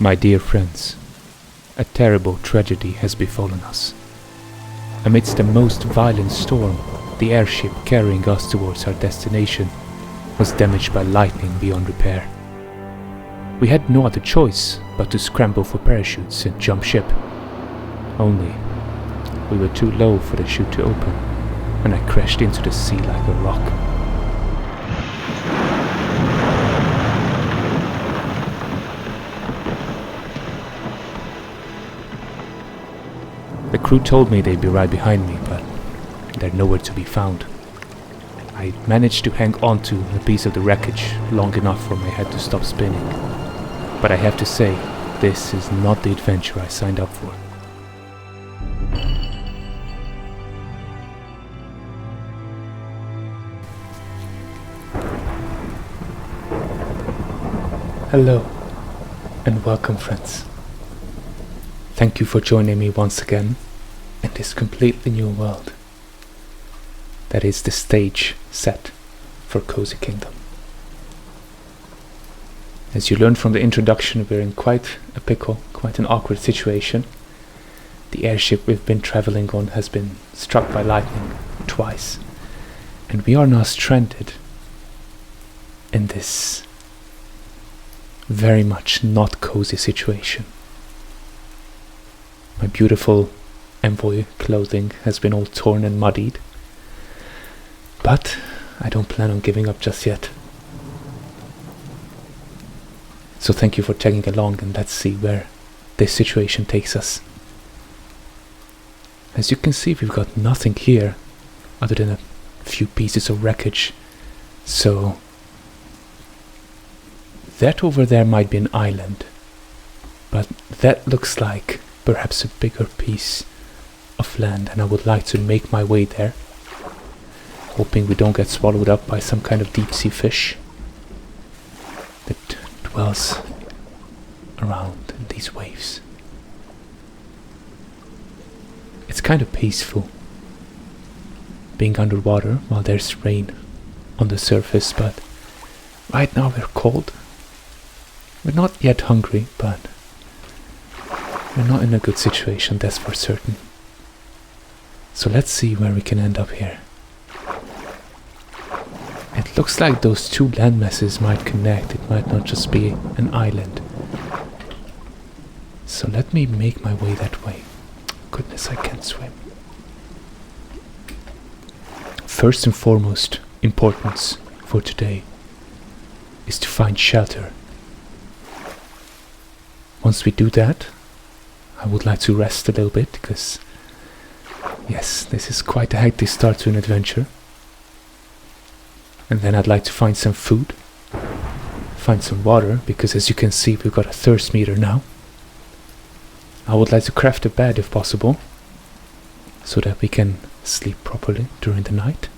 My dear friends, a terrible tragedy has befallen us. Amidst the most violent storm, the airship carrying us towards our destination was damaged by lightning beyond repair. We had no other choice but to scramble for parachutes and jump ship. Only, we were too low for the chute to open, and I crashed into the sea like a rock. The crew told me they'd be right behind me, but they're nowhere to be found. I managed to hang onto a piece of the wreckage long enough for my head to stop spinning. But I have to say, this is not the adventure I signed up for. Hello, and welcome, friends. Thank you for joining me once again in this completely new world. That is the stage set for Cozy Kingdom. As you learned from the introduction, we're in quite a pickle, quite an awkward situation. The airship we've been traveling on has been struck by lightning twice, and we are now stranded in this very much not cozy situation. My beautiful envoy clothing has been all torn and muddied, but I don't plan on giving up just yet. So thank you for tagging along, and let's see where this situation takes us. As you can see, we've got nothing here other than a few pieces of wreckage, so that over there might be an island, but that looks like perhaps a bigger piece of land, and I would like to make my way there, hoping we don't get swallowed up by some kind of deep sea fish that dwells around these waves. It's kind of peaceful being underwater while there's rain on the surface, but right now we're cold. We're not yet hungry, but we're not in a good situation, that's for certain. So let's see where we can end up here. It looks like those two landmasses might connect. It might not just be an island. So let me make my way that way. Goodness, I can't swim. First and foremost importance for today is to find shelter. Once we do that, I would like to rest a little bit, because yes, this is quite a hectic start to an adventure. And then I'd like to find some food, find some water, because as you can see we've got a thirst meter now. I would like to craft a bed if possible, so that we can sleep properly during the night.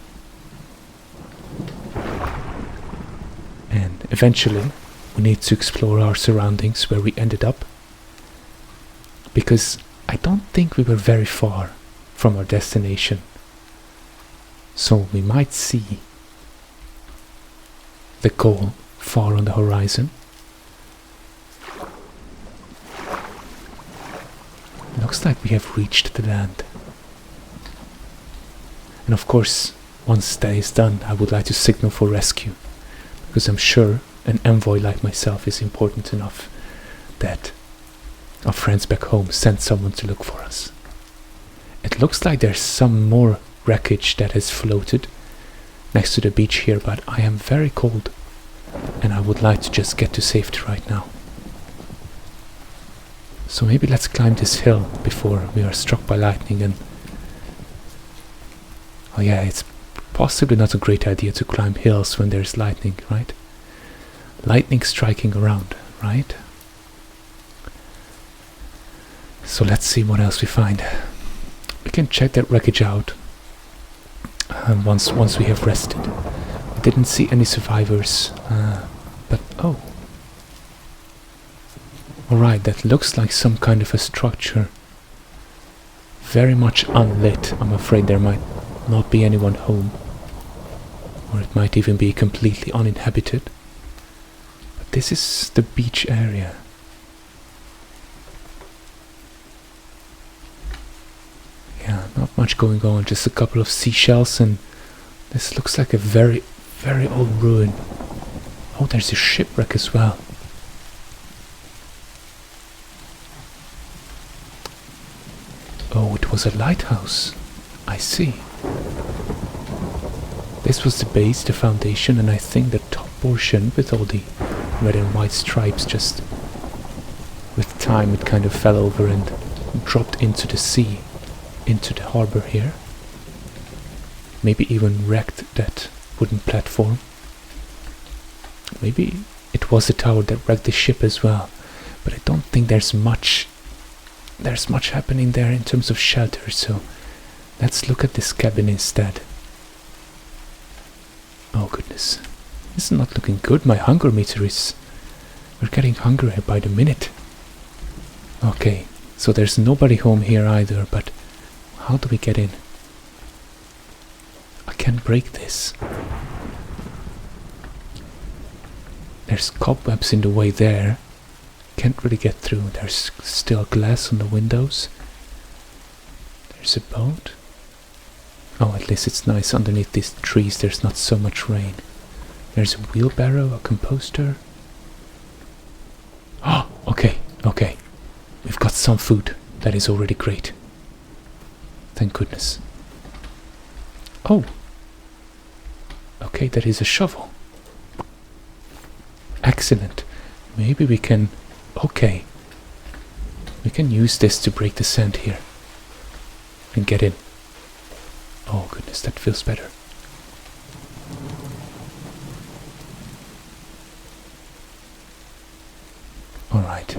And eventually we need to explore our surroundings where we ended up, because I don't think we were very far from our destination. So we might see the goal far on the horizon. Looks like we have reached the land. And of course, once that is done, I would like to signal for rescue, because I'm sure an envoy like myself is important enough that our friends back home sent someone to look for us. It looks like there's some more wreckage that has floated next to the beach here, but I am very cold and I would like to just get to safety right now. So maybe let's climb this hill before we are struck by lightning. And oh yeah, it's possibly not a great idea to climb hills when there's lightning, right? Lightning striking around, right? So let's see what else we find. We can check that wreckage out once we have rested. We didn't see any survivors, but oh. Alright, that looks like some kind of a structure. Very much unlit. I'm afraid there might not be anyone home. Or it might even be completely uninhabited. But this is the beach area. much going on, just a couple of seashells, and this looks like a very, very old ruin. Oh, there's a shipwreck as well. Oh, it was a lighthouse. I see. This was the base, the foundation, and I think the top portion with all the red and white stripes, just with time it kind of fell over and dropped into the sea, into the harbor here. Maybe even wrecked that wooden platform. Maybe it was the tower that wrecked the ship as well, but I don't think there's much happening there in terms of shelter, so let's look at this cabin instead. Oh goodness, this is not looking good. My hunger meter is... we're getting hungrier by the minute. Okay, so there's nobody home here either, but how do we get in? I can't break this. There's cobwebs in the way there. Can't really get through. There's still glass on the windows. There's a boat. Oh, at least it's nice underneath these trees. There's not so much rain. There's a wheelbarrow, a composter. Oh, okay. We've got some food. That is already great. Thank goodness. Oh. Okay, that is a shovel. Excellent. Maybe we can... okay. We can use this to break the sand here. And get in. Oh goodness, that feels better. Alright.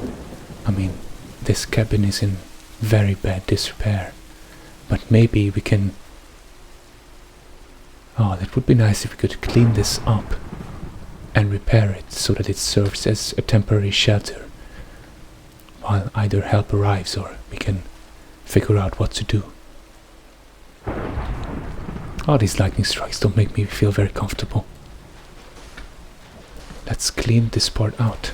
I mean, this cabin is in very bad disrepair. But maybe we can... oh, that would be nice if we could clean this up and repair it so that it serves as a temporary shelter while either help arrives or we can figure out what to do. Oh, these lightning strikes don't make me feel very comfortable. Let's clean this part out.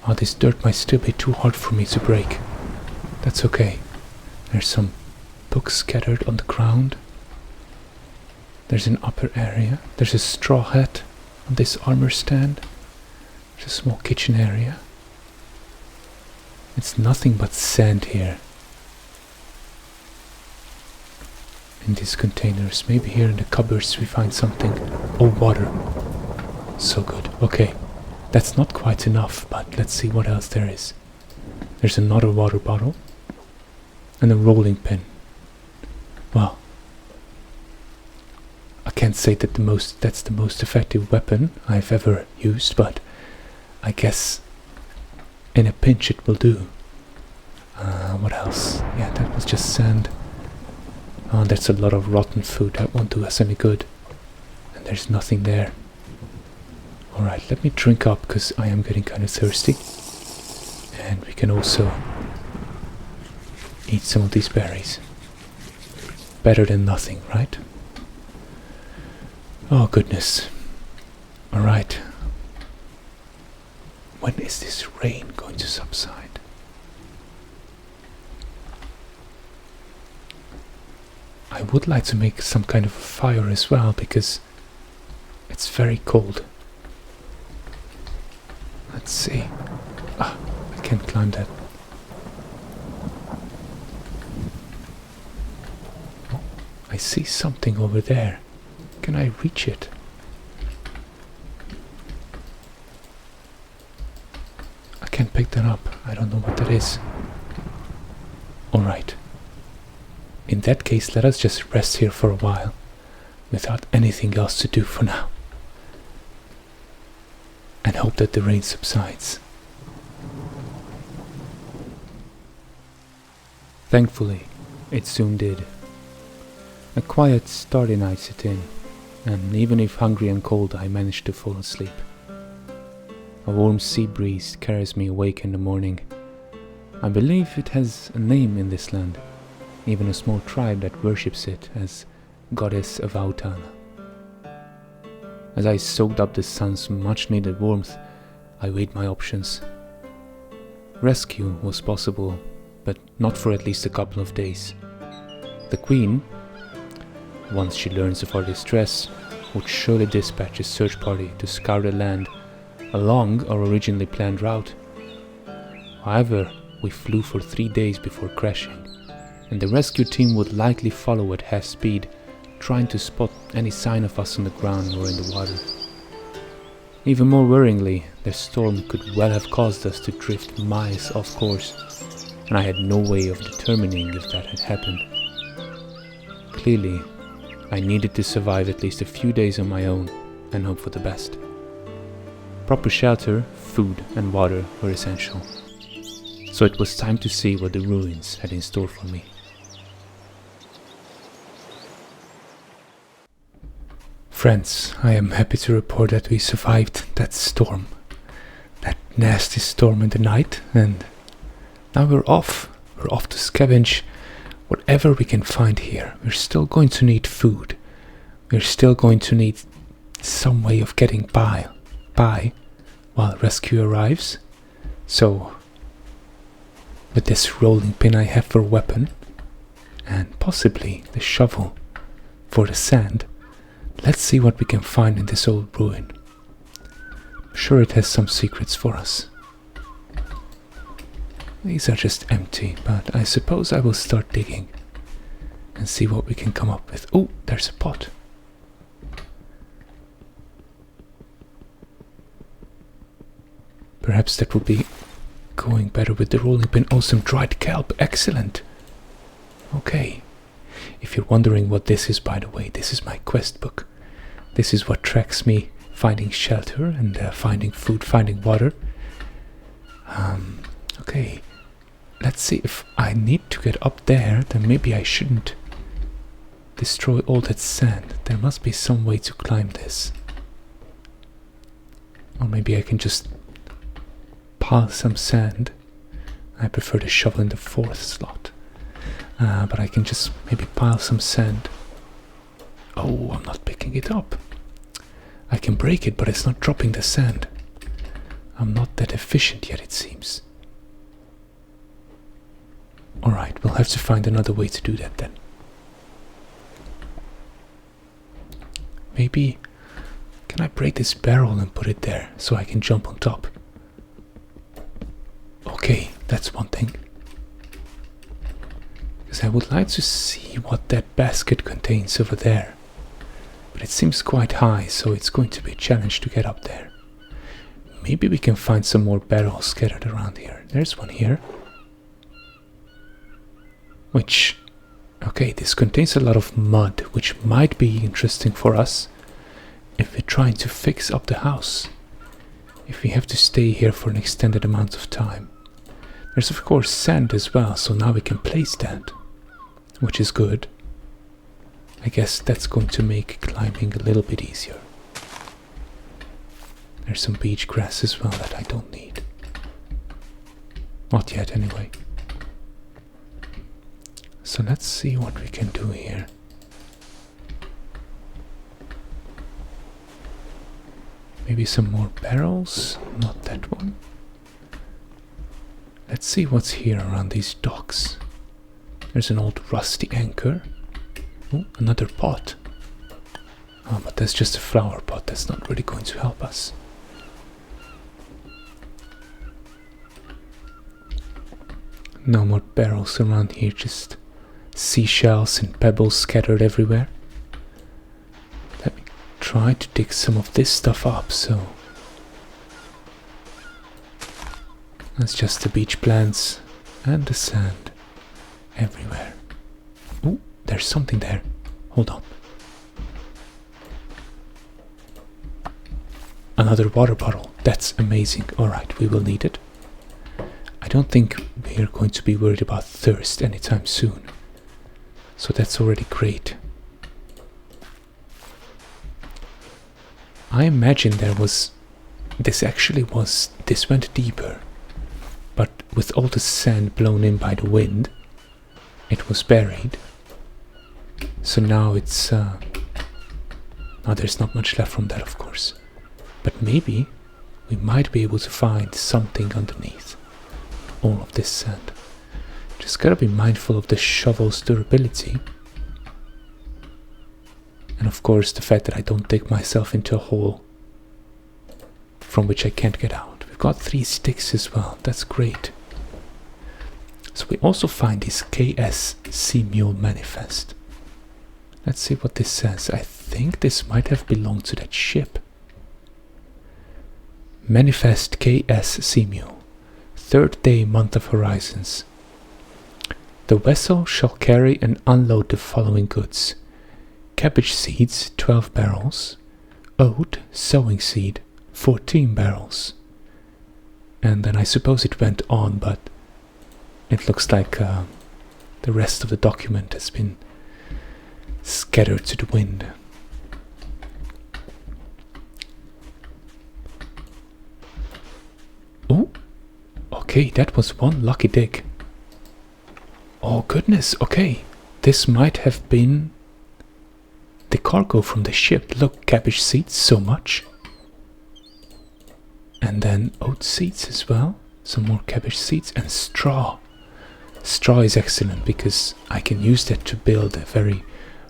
Oh, this dirt might still be too hard for me to break. That's okay. There's some books scattered on the ground. There's an upper area. There's a straw hat on this armor stand. There's a small kitchen area. It's nothing but sand here. In these containers. Maybe here in the cupboards we find something. Oh, water. So good. Okay. That's not quite enough, but let's see what else there is. There's another water bottle. And a rolling pin. Well, I can't say that that's the most effective weapon I've ever used, but I guess in a pinch it will do. What else? Yeah, that was just sand. Oh, that's a lot of rotten food. That won't do us any good. And there's nothing there. Alright, let me drink up because I am getting kind of thirsty. And we can also eat some of these berries. Better than nothing, right? Oh goodness. Alright. When is this rain going to subside? I would like to make some kind of a fire as well because it's very cold. Let's see. Ah, I can't climb that. Oh, I see something over there. Can I reach it? I can't pick that up. I don't know what that is. Alright. In that case, let us just rest here for a while, without anything else to do for now. And hope that the rain subsides. Thankfully, it soon did. A quiet, starry night set in, and even if hungry and cold, I managed to fall asleep. A warm sea breeze carries me awake in the morning. I believe it has a name in this land, even a small tribe that worships it as goddess of Autana. As I soaked up the sun's much-needed warmth, I weighed my options. Rescue was possible, but not for at least a couple of days. The Queen, once she learns of our distress, would surely dispatch a search party to scour the land along our originally planned route. However, we flew for 3 days before crashing, and the rescue team would likely follow at half speed, trying to spot any sign of us on the ground or in the water. Even more worryingly, the storm could well have caused us to drift miles off course, and I had no way of determining if that had happened. Clearly, I needed to survive at least a few days on my own and hope for the best. Proper shelter, food and water were essential, so it was time to see what the ruins had in store for me. Friends, I am happy to report that we survived that storm, that nasty storm in the night, and now we're off. We're off to scavenge whatever we can find here. We're still going to need food. We're still going to need some way of getting by while rescue arrives. So, with this rolling pin I have for a weapon, and possibly the shovel for the sand, let's see what we can find in this old ruin. I'm sure it has some secrets for us. These are just empty, but I suppose I will start digging and see what we can come up with. Oh, there's a pot. Perhaps that will be going better with the rolling pin. Oh, some dried kelp. Excellent. Okay. If you're wondering what this is, by the way, this is my quest book. This is what tracks me finding shelter and finding food, finding water. Okay. Let's see, if I need to get up there, then maybe I shouldn't destroy all that sand. There must be some way to climb this. Or maybe I can just pile some sand. I prefer the shovel in the 4th slot. But I can just maybe pile some sand. Oh, I'm not picking it up. I can break it, but it's not dropping the sand. I'm not that efficient yet, it seems. Alright, we'll have to find another way to do that then. Maybe, can I break this barrel and put it there so I can jump on top? Okay, that's one thing. Because I would like to see what that basket contains over there. But it seems quite high, so it's going to be a challenge to get up there. Maybe we can find some more barrels scattered around here. There's one here. Which, okay, this contains a lot of mud, which might be interesting for us if we're trying to fix up the house. If we have to stay here for an extended amount of time. There's of course sand as well, so now we can place that, which is good. I guess that's going to make climbing a little bit easier. There's some beach grass as well that I don't need. Not yet anyway. So let's see what we can do here. Maybe some more barrels, not that one. Let's see what's here around these docks. There's an old rusty anchor. Oh, another pot. Oh, but that's just a flower pot, that's not really going to help us. No more barrels around here, just seashells and pebbles scattered everywhere. Let me try to dig some of this stuff up, so... That's just the beach plants and the sand everywhere. Oh, there's something there. Hold on. Another water bottle. That's amazing. Alright, we will need it. I don't think we are going to be worried about thirst anytime soon. So that's already great. I imagine this went deeper. But with all the sand blown in by the wind, it was buried. So now it's... now there's not much left from that, of course. But maybe we might be able to find something underneath all of this sand. Just gotta be mindful of the shovel's durability. And of course the fact that I don't dig myself into a hole from which I can't get out. We've got 3 sticks as well. That's great. So we also find this KS Sea Mule manifest. Let's see what this says. I think this might have belonged to that ship. Manifest KS Sea Mule. 3rd day, month of horizons. The vessel shall carry and unload the following goods: cabbage seeds, 12 barrels, oat, sowing seed, 14 barrels. And then I suppose it went on, but it looks like the rest of the document has been scattered to the wind. Oh, okay, that was one lucky dig. Oh goodness, okay, this might have been the cargo from the ship. Look, cabbage seeds, so much. And then oat seeds as well, some more cabbage seeds, and straw. Straw is excellent because I can use that to build a very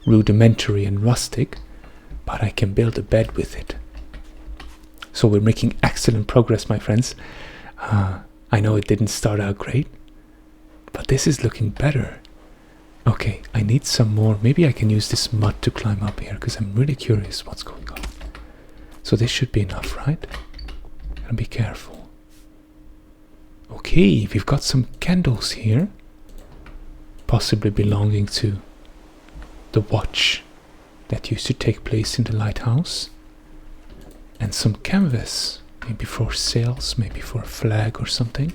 rudimentary and rustic, but I can build a bed with it. So we're making excellent progress, my friends. I know it didn't start out great, but this is looking better. Okay, I need some more. Maybe I can use this mud to climb up here because I'm really curious what's going on. So this should be enough, right? Gotta be careful. Okay, we've got some candles here, possibly belonging to the watch that used to take place in the lighthouse, and some canvas, maybe for sails, maybe for a flag or something.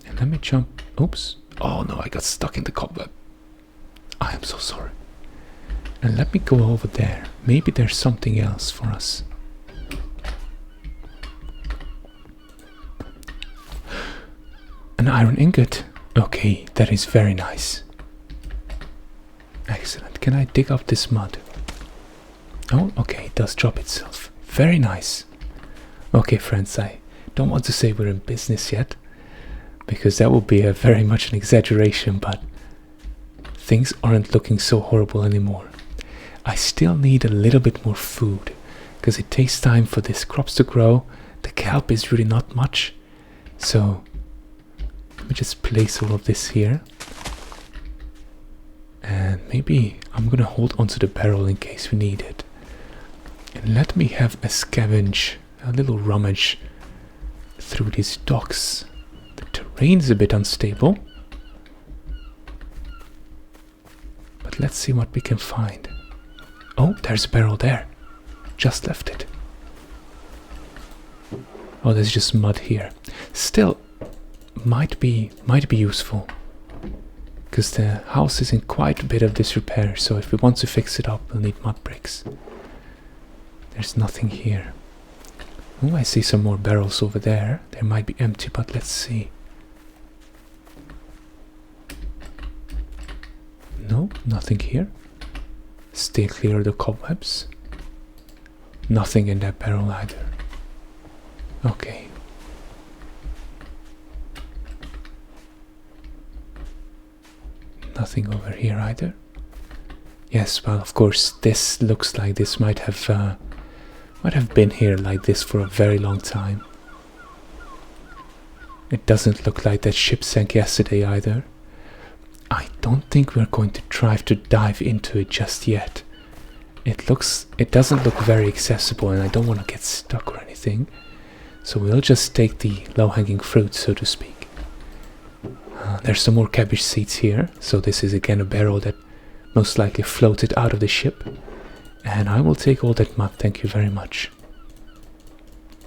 And let me jump. Oops. Oh no, I got stuck in the cobweb. I am so sorry. And let me go over there. Maybe there's something else for us. An iron ingot. Okay, that is very nice. Excellent. Can I dig up this mud? Oh, okay, it does drop itself. Very nice. Okay, friends, I don't want to say we're in business yet, because that would be a very much an exaggeration, but things aren't looking so horrible anymore. I still need a little bit more food, because it takes time for these crops to grow. The kelp is really not much, so let me just place all of this here. And maybe I'm gonna hold onto the barrel in case we need it. And let me have a scavenge, a little rummage through these docks. The terrain's a bit unstable, but let's see what we can find. Oh, there's a barrel there. Just left it. Oh, there's just mud here. Still, might be useful, because the house is in quite a bit of disrepair, so if we want to fix it up, we'll need mud bricks. There's nothing here. Oh, I see some more barrels over there. They might be empty, but let's see. No, nothing here. Stay clear of the cobwebs. Nothing in that barrel either. Okay. Nothing over here either. Yes, well, of course, this looks like this might have been here like this for a very long time. It doesn't look like that ship sank yesterday either. I don't think we're going to try to dive into it just yet. It doesn't look very accessible, and I don't want to get stuck or anything. So we'll just take the low-hanging fruit, so to speak. There's some more cabbage seeds here, so this is again a barrel that most likely floated out of the ship. And I will take all that mud, thank you very much.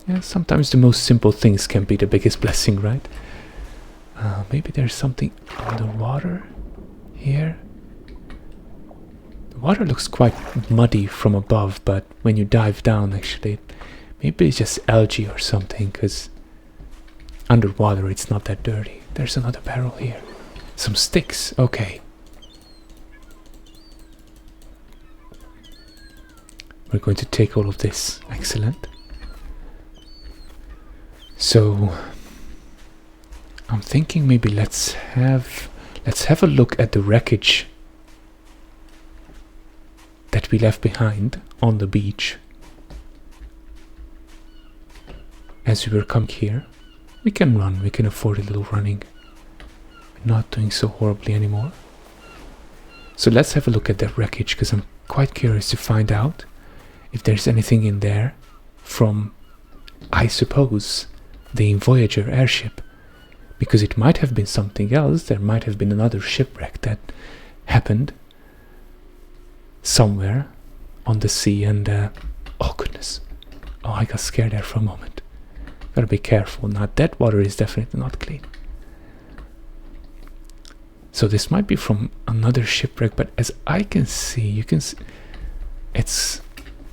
Yeah, sometimes the most simple things can be the biggest blessing, right? Maybe there's something underwater here. The water looks quite muddy from above, but when you dive down, actually, maybe it's just algae or something, because underwater it's not that dirty. There's another barrel here. Some sticks, okay. We're going to take all of this. Excellent. So I'm thinking maybe let's have a look at the wreckage that that we left behind on the beach as we were coming here. We can run, we can afford a little running. We're not doing so horribly anymore. So let's have a look at that wreckage, because I'm quite curious to find out if there's anything in there from, I suppose, the Voyager airship. Because it might have been something else. There might have been another shipwreck that happened somewhere on the sea, and oh goodness. Oh, I got scared there for a moment. Gotta be careful. Now that water is definitely not clean. So this might be from another shipwreck, but as I can see, you can see it's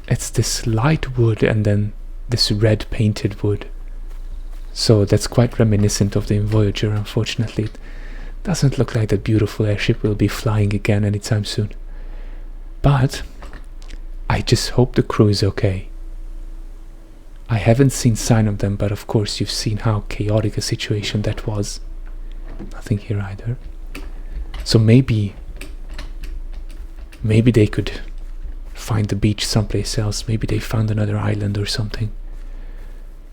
this light wood and then this red painted wood. So that's quite reminiscent of the Voyager. Unfortunately, it doesn't look like that beautiful airship will be flying again anytime soon. But I just hope the crew is okay. I haven't seen sign of them, but of course you've seen how chaotic a situation that was. Nothing here either. So maybe they could find the beach someplace else. Maybe they found another island or something,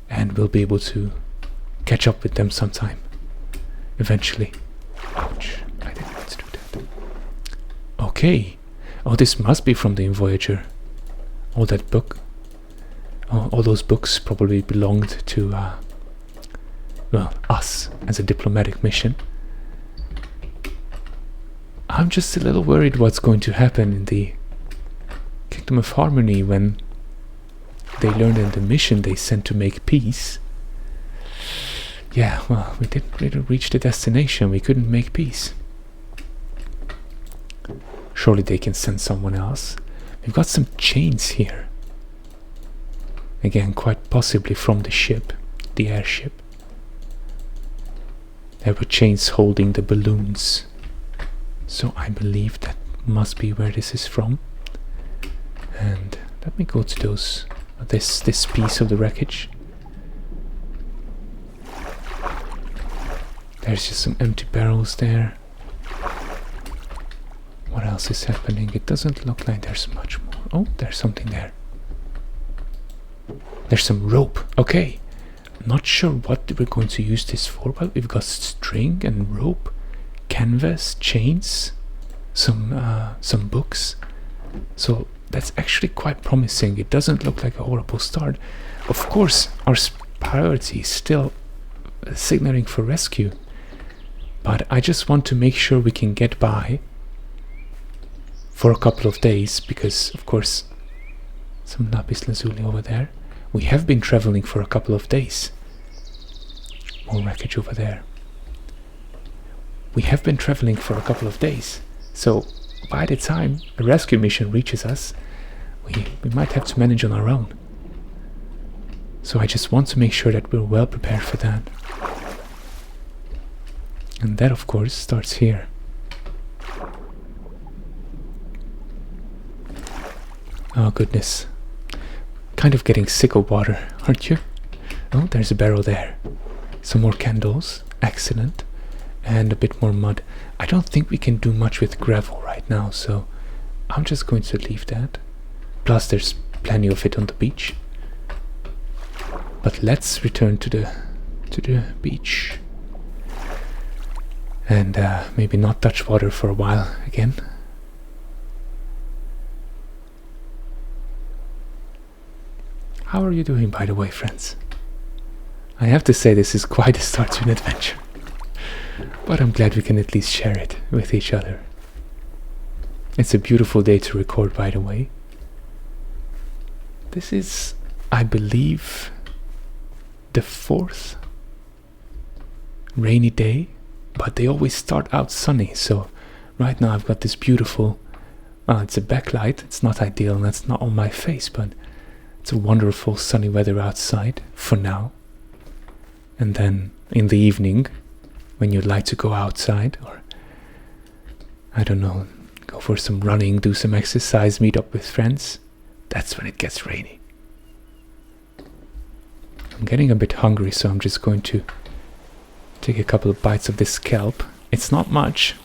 and we'll be able to catch up with them sometime eventually. Ouch, I didn't want to do that. Okay. Oh, this must be from the Voyager. Oh, that book. Oh, all those books probably belonged to well, us as a diplomatic mission. I'm just a little worried what's going to happen in the Kingdom of Harmony when they learn that the mission they sent to make peace. Yeah, well, we didn't really reach the destination. We couldn't make peace. Surely they can send someone else. We've got some chains here. Again, quite possibly from the ship, the airship. There were chains holding the balloons. So I believe that must be where this is from. And let me go to those this piece of the wreckage. There's just some empty barrels there. What else is happening? It doesn't look like there's much more. Oh, there's something there. There's some rope. Okay. Not sure what we're going to use this for, but we've got string and rope, canvas, chains, some books. So that's actually quite promising. It doesn't look like a horrible start. Of course, our priority is still signaling for rescue, but I just want to make sure we can get by for a couple of days, because of course some lapis lazuli over there. We have been traveling for a couple of days. More wreckage over there. We have been traveling for a couple of days, so by the time a rescue mission reaches us, we might have to manage on our own. So I just want to make sure that we're well prepared for that. And that of course starts here. Oh goodness. Kind of getting sick of water, aren't you? Oh, there's a barrel there. Some more candles. Excellent. And a bit more mud. I don't think we can do much with gravel right now, so I'm just going to leave that. Plus there's plenty of it on the beach. But let's return to the beach. And maybe not touch water for a while again. How are you doing, by the way, friends? I have to say this is quite a start to an adventure. But I'm glad we can at least share it with each other. It's a beautiful day to record, by the way. This is, I believe, the fourth rainy day, but they always start out sunny. So right now I've got this beautiful, it's a backlight. It's not ideal and that's not on my face, but it's a wonderful sunny weather outside for now. And then in the evening, when you'd like to go outside, or I don't know, go for some running, do some exercise, meet up with friends, that's when it gets rainy. I'm getting a bit hungry, so I'm just going to take a couple of bites of this kelp. It's not much.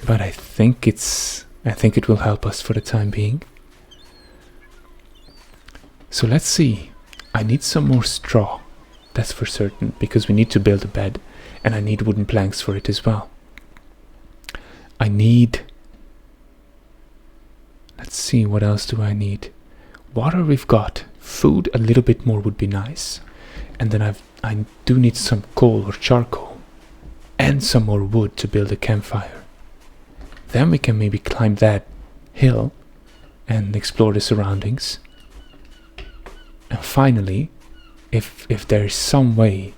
But I think it will help us for the time being. So let's see. I need some more straw. That's for certain, because we need to build a bed, and I need wooden planks for it as well. I need... Let's see, what else do I need? Water we've got. Food, a little bit more would be nice. And then I do need some coal or charcoal. And some more wood to build a campfire. Then we can maybe climb that hill and explore the surroundings. And finally, if there is some way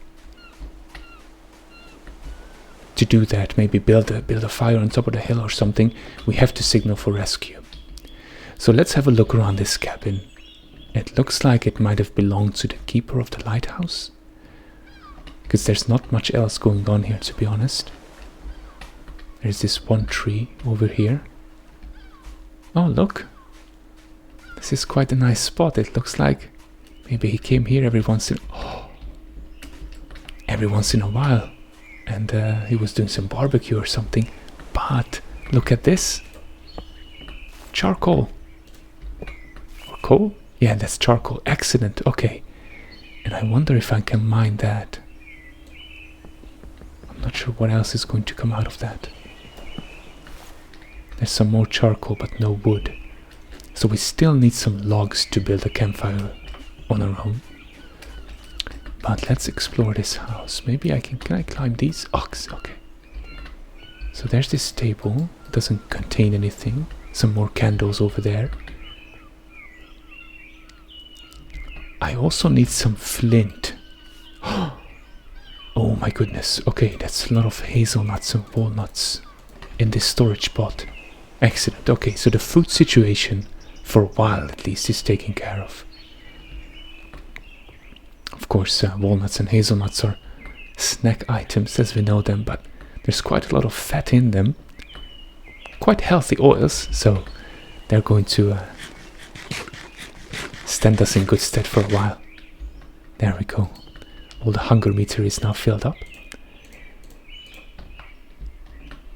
to do that, maybe build a fire on top of the hill or something, we have to signal for rescue. So let's have a look around this cabin. It looks like it might have belonged to the keeper of the lighthouse, because there's not much else going on here, to be honest. There's this one tree over here. Oh, look. This is quite a nice spot. It looks like maybe he came here every once in a while, and he was doing some barbecue or something. But look at this. Charcoal. Or coal? Yeah, that's charcoal. Excellent. Okay. And I wonder if I can mine that. I'm not sure what else is going to come out of that. There's some more charcoal, but no wood. So we still need some logs to build a campfire on our own. But let's explore this house. Maybe I can I climb these? Okay. So there's this table. It doesn't contain anything. Some more candles over there. I also need some flint. Oh my goodness. Okay, that's a lot of hazelnuts and walnuts in this storage pot. Excellent. Okay, so the food situation, for a while at least, is taken care of. Of course, walnuts and hazelnuts are snack items as we know them, but there's quite a lot of fat in them. Quite healthy oils, so they're going to stand us in good stead for a while. There we go. All the hunger meter is now filled up.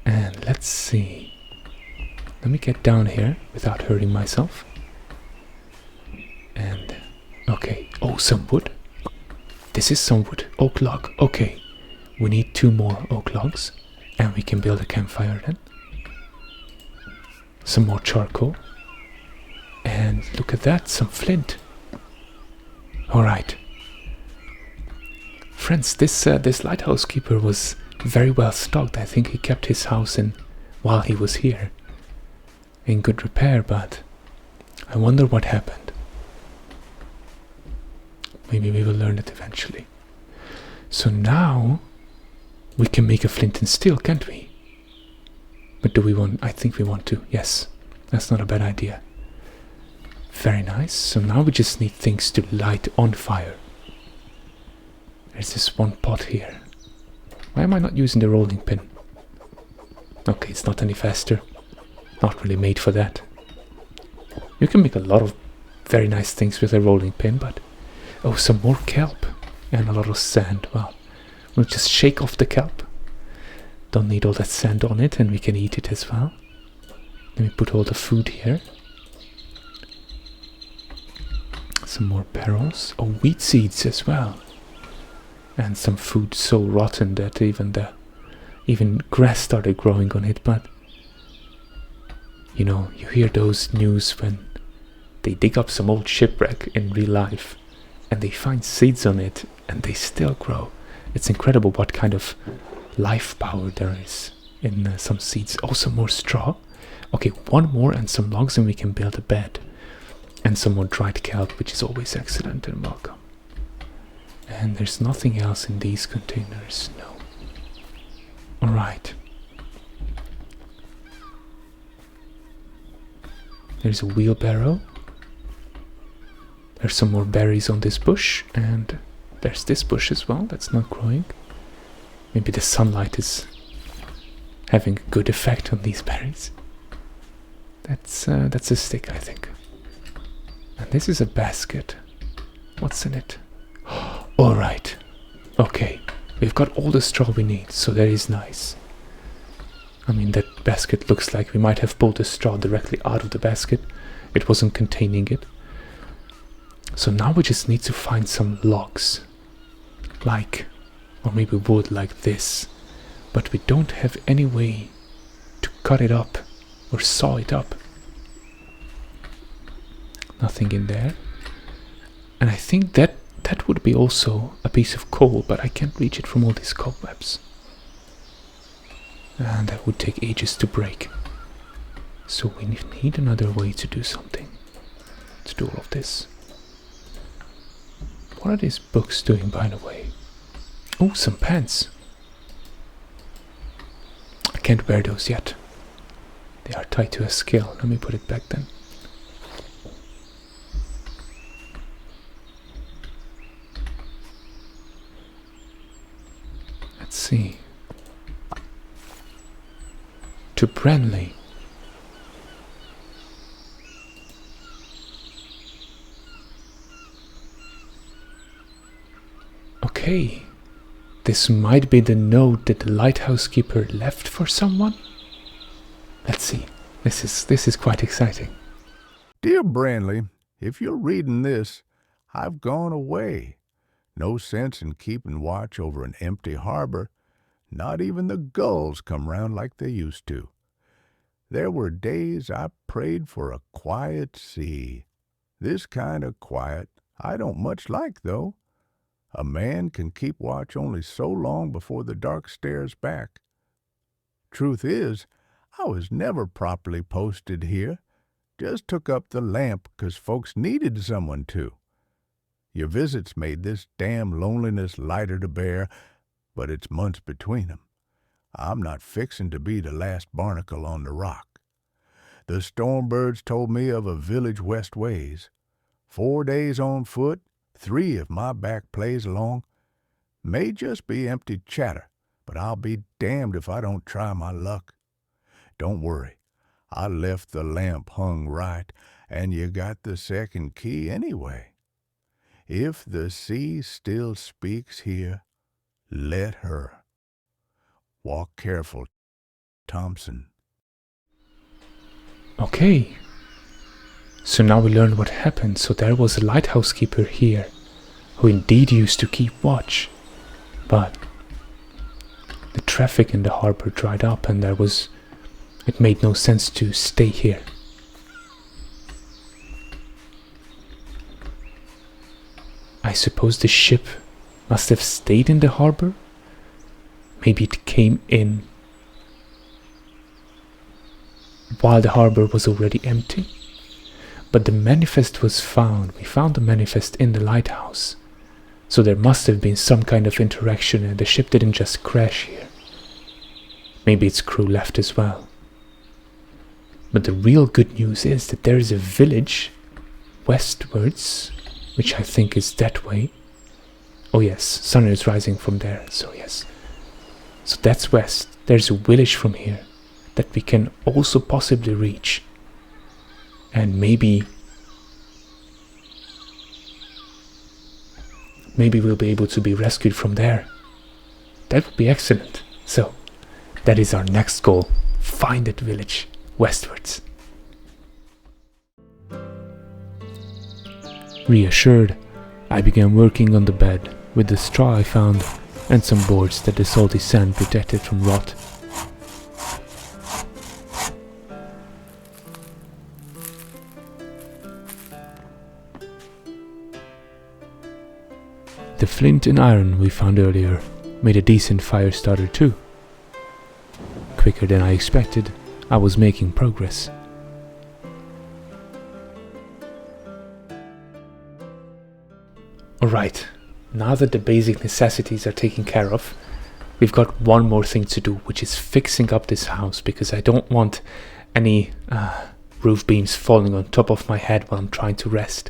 And let's see. Let me get down here without hurting myself. And okay. Oh, some wood. This is some wood. Oak log. Okay. We need 2 more oak logs, and we can build a campfire then. Some more charcoal. And look at that, some flint. Alright. Friends, this lighthouse keeper was very well stocked. I think he kept his house in while he was here in good repair, but I wonder what happened. Maybe we will learn it eventually. So now we can make a flint and steel, can't we? But do we want... I think we want to. Yes, that's not a bad idea. Very nice. So now we just need things to light on fire. There's this one pot here. Why am I not using the rolling pin? Okay, it's not any faster. Not really made for that. You can make a lot of very nice things with a rolling pin, but... Oh, some more kelp and a lot of sand. Well, we'll just shake off the kelp. Don't need all that sand on it, and we can eat it as well. Let me put all the food here. Some more barrels. Oh, wheat seeds as well. And some food so rotten that even grass started growing on it. But you know, you hear those news when they dig up some old shipwreck in real life and they find seeds on it and they still grow. It's incredible what kind of life power there is in some seeds. Oh, some more straw. Okay, 1 more and some logs and we can build a bed. And some more dried kelp, which is always excellent and welcome. And there's nothing else in these containers. No. Alright. There's a wheelbarrow. There's some more berries on this bush. And there's this bush as well that's not growing. Maybe the sunlight is having a good effect on these berries. That's a stick, I think. And this is a basket. What's in it? Alright. Okay. We've got all the straw we need, so that is nice. I mean, that basket looks like we might have pulled the straw directly out of the basket. It wasn't containing it. So now we just need to find some logs. Or maybe wood like this. But we don't have any way to cut it up or saw it up. Nothing in there. And I think that would be also a piece of coal, but I can't reach it from all these cobwebs. And that would take ages to break. So we need another way to do something. To do all of this. What are these books doing, by the way? Oh, some pants. I can't wear those yet. They are tied to a scale. Let me put it back then. Let's see. To Brenly. Okay. This might be the note that the lighthouse keeper left for someone. Let's see. This is quite exciting. Dear Branley, if you're reading this, I've gone away. No sense in keeping watch over an empty harbor. Not even the gulls come round like they used to. There were days I prayed for a quiet sea. This kind of quiet I don't much like, though. A man can keep watch only so long before the dark stares back. Truth is, I was never properly posted here. Just took up the lamp 'cause folks needed someone to. Your visits made this damn loneliness lighter to bear, but it's months between 'em. I'm not fixin' to be the last barnacle on the rock. The stormbirds told me of a village west ways. 4 days on foot, 3 if my back plays along. May just be empty chatter, but I'll be damned if I don't try my luck. Don't worry, I left the lamp hung right, and you got the second key anyway. If the sea still speaks here, let her. Walk careful, Tomsen. Okay. So now we learned what happened. So there was a lighthouse keeper here, who indeed used to keep watch. But the traffic in the harbor dried up and it made no sense to stay here. I suppose the ship must have stayed in the harbor. Maybe it came in while the harbor was already empty. But the manifest was found. We found the manifest in the lighthouse. So there must have been some kind of interaction and the ship didn't just crash here. Maybe its crew left as well. But the real good news is that there is a village westwards, which I think is that way. Oh yes, sun is rising from there, so yes. So that's west. There's a village from here that we can also possibly reach. And maybe we'll be able to be rescued from there. That would be excellent. So, that is our next goal. Find that village westwards. Reassured, I began working on the bed with the straw I found and some boards that the salty sand protected from rot. The flint and iron we found earlier made a decent fire starter too. Quicker than I expected, I was making progress. Alright, now that the basic necessities are taken care of, we've got one more thing to do, which is fixing up this house, because I don't want any roof beams falling on top of my head while I'm trying to rest.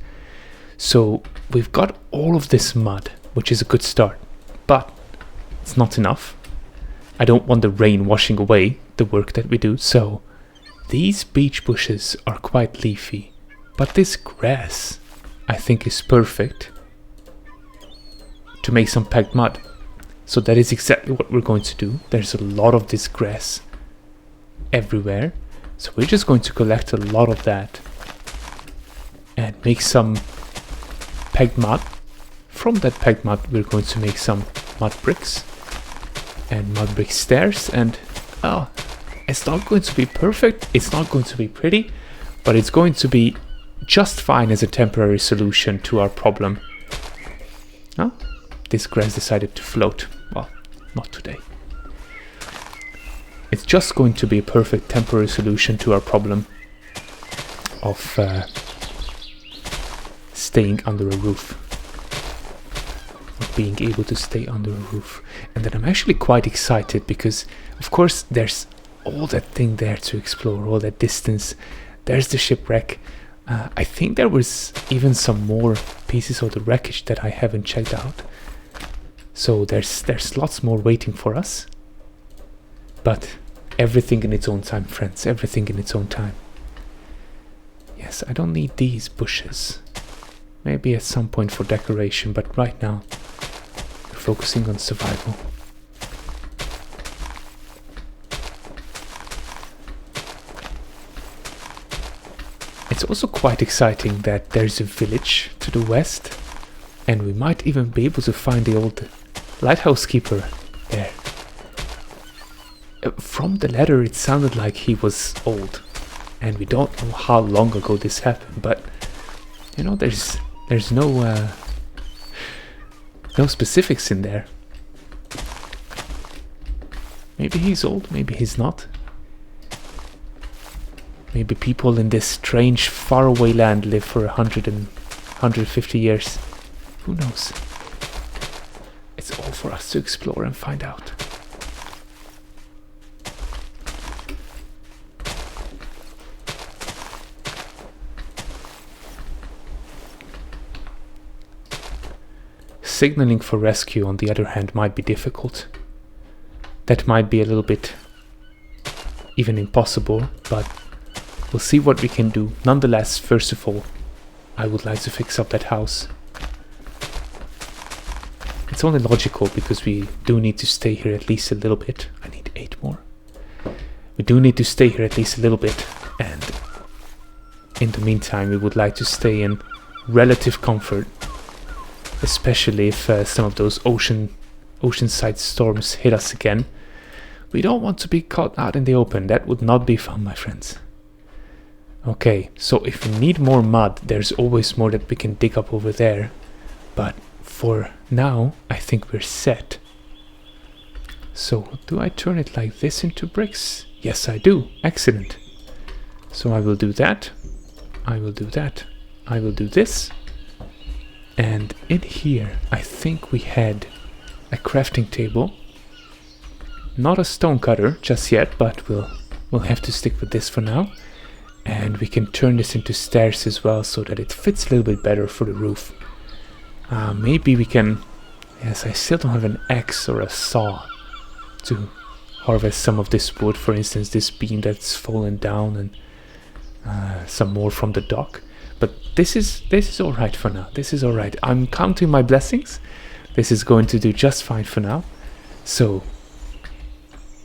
So we've got all of this mud, which is a good start, but it's not enough. I don't want the rain washing away the work that we do, so these beech bushes are quite leafy, but this grass I think is perfect to make some packed mud. So that is exactly what we're going to do. There's a lot of this grass everywhere. So we're just going to collect a lot of that and make some pegged mud. From that pegged mud we're going to make some mud bricks and mud brick stairs, and it's not going to be perfect, it's not going to be pretty, but it's going to be just fine as a temporary solution to our problem. Oh, this grass decided to float. Well, not today. It's just going to be a perfect temporary solution to our problem of staying under a roof. Of being able to stay under a roof. And then I'm actually quite excited because, of course, there's all that thing there to explore, all that distance. There's the shipwreck. I think there was even some more pieces of the wreckage that I haven't checked out. So there's lots more waiting for us. But everything in its own time, friends. Everything in its own time. Yes, I don't need these bushes. Maybe at some point for decoration, but right now we're focusing on survival. It's also quite exciting that there's a village to the west, and we might even be able to find the old lighthouse keeper there. From the letter it sounded like he was old, and we don't know how long ago this happened, but you know, there's no specifics in there. Maybe he's old, maybe he's not. Maybe people in this strange faraway land live for 150 years. Who knows? It's all for us to explore and find out. Signaling for rescue, on the other hand, might be difficult. That might be a little bit even impossible, but we'll see what we can do. Nonetheless, first of all, I would like to fix up that house. It's only logical because we do need to stay here at least a little bit. I need 8 more. We do need to stay here at least a little bit, and in the meantime we would like to stay in relative comfort. Especially if some of those oceanside storms hit us again. We don't want to be caught out in the open. That would not be fun, my friends. Okay, so if we need more mud, there's always more that we can dig up over there. But for now, I think we're set. So, do I turn it like this into bricks? Yes, I do. Excellent. So I will do that. I will do that. I will do this. And in here, I think we had a crafting table. Not a stone cutter just yet, but we'll have to stick with this for now. And we can turn this into stairs as well, so that it fits a little bit better for the roof. Maybe we can... Yes, I still don't have an axe or a saw to harvest some of this wood. For instance, this beam that's fallen down, and some more from the dock. But this is alright for now. This is alright. I'm counting my blessings. This is going to do just fine for now. So,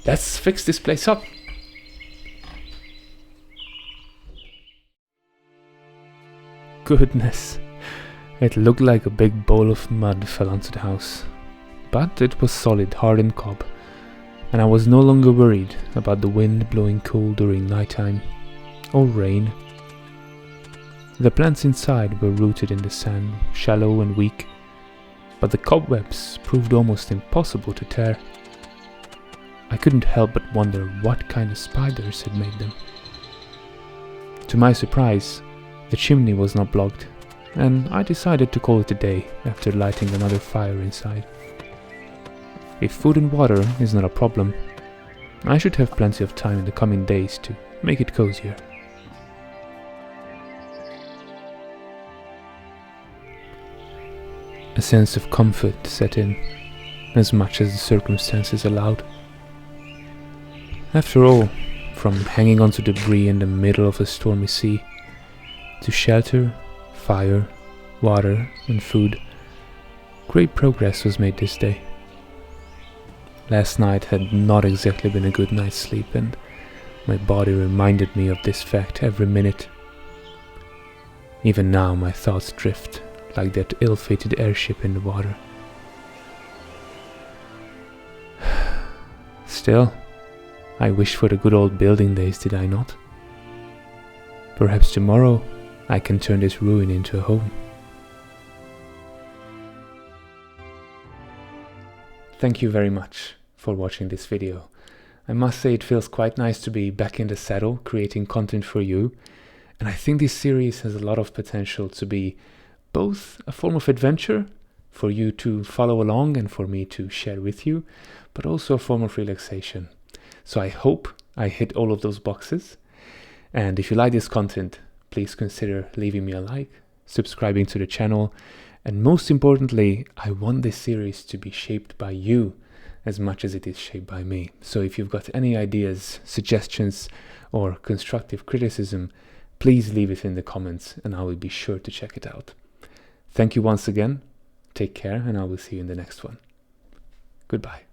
let's fix this place up. Goodness. It looked like a big bowl of mud fell onto the house. But it was solid, hardened cob. And I was no longer worried about the wind blowing cool during nighttime. Or rain. The plants inside were rooted in the sand, shallow and weak, but the cobwebs proved almost impossible to tear. I couldn't help but wonder what kind of spiders had made them. To my surprise, the chimney was not blocked, and I decided to call it a day after lighting another fire inside. If food and water is not a problem, I should have plenty of time in the coming days to make it cozier. A sense of comfort set in, as much as the circumstances allowed. After all, from hanging onto debris in the middle of a stormy sea, to shelter, fire, water and food, great progress was made this day. Last night had not exactly been a good night's sleep, and My body reminded me of this fact every minute. Even now my thoughts drift like that ill-fated airship in the water. Still, I wish for the good old building days, did I not? Perhaps tomorrow I can turn this ruin into a home. Thank you very much for watching this video. I must say it feels quite nice to be back in the saddle, creating content for you. And I think this series has a lot of potential to be both a form of adventure for you to follow along and for me to share with you, but also a form of relaxation. So I hope I hit all of those boxes. And if you like this content, please consider leaving me a like, subscribing to the channel, and most importantly, I want this series to be shaped by you as much as it is shaped by me. So if you've got any ideas, suggestions, or constructive criticism, please leave it in the comments and I will be sure to check it out. Thank you once again, take care, and I will see you in the next one. Goodbye.